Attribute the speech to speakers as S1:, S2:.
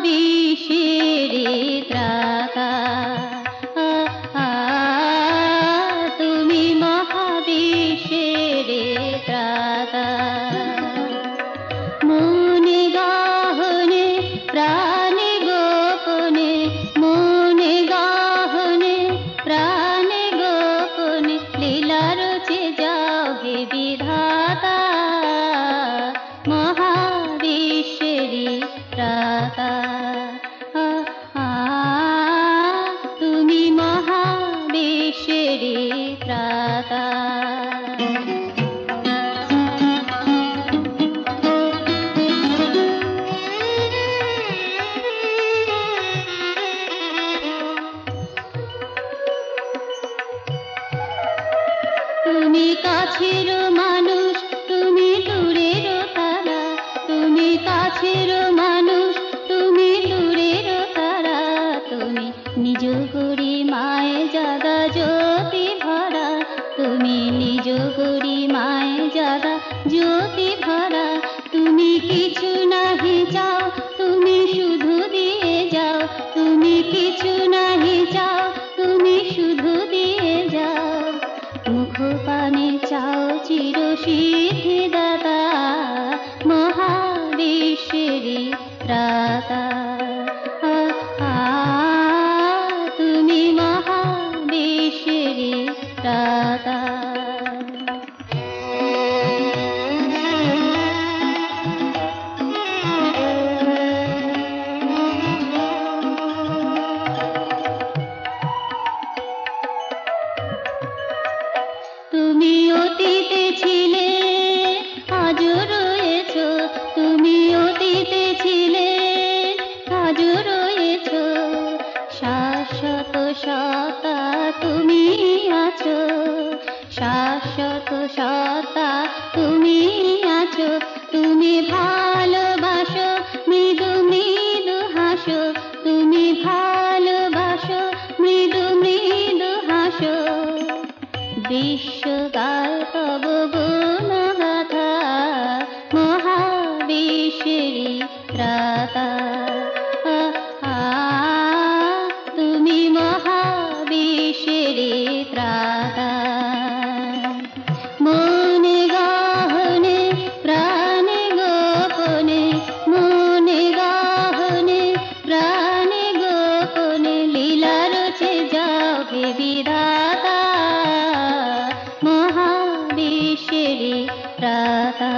S1: মহাবিশ্বের ত্রাতা, তুমি মহাবিশ্বের ত্রাতা। মনে গাহনে প্রাণে গোপনে, মনে গাহনে প্রাণে গোপনে, লীলা রচে যাও হে বিধাতা। মহাবিশ্বের ত্রাতা, তুমি মহাবিশ্বের ত্রাতা। তুমি কাছের মানুষ, তুমি দূরের তারা, তুমি কাছের মানুষ, তুমি দূরের তারা। তুমি নিজ গরি মায় জাগা জ্যোতি ভরা, তুমি নিজ গরি মায় জাগা জ্যোতি ভরা। তুমি কিছু নাহি চাও, তুমি শুধু দিয়ে যাও, তুমি কিছু নাহি চাও, তুমি শুধু দিয়ে যাও। মুখ পানে চাও চির সিদ্ধি দাতা, মহাবিশ্বের ত্রাতা। তুমি মহাবিশ্বের ত্রাতা। তুমি অতীতে ছিলে আজও রয়েছ, তুমি অতীতে ছিলে আজও রয়েছ। শাশ্বত সত্তা তুমি আছো, শাশ্বত সত্তা তুমি আছো। তুমি ভালোবাসো, মৃদু মৃদু হাসো, তুমি ভালোবাসো, মৃদু মৃদু হাসো। বিশ্বকাল তব গুণগাথা, মহাবিশ্বের ত্রাতা। তুমি মহাবিশ্বের ত্রাতা। মনে গাহনে প্রাণে গোপনে, মনে গাহনে প্রাণে গোপনে, লীলা রচে যাও হে বিধাতা। মহাবিশ্বের ত্রাতা।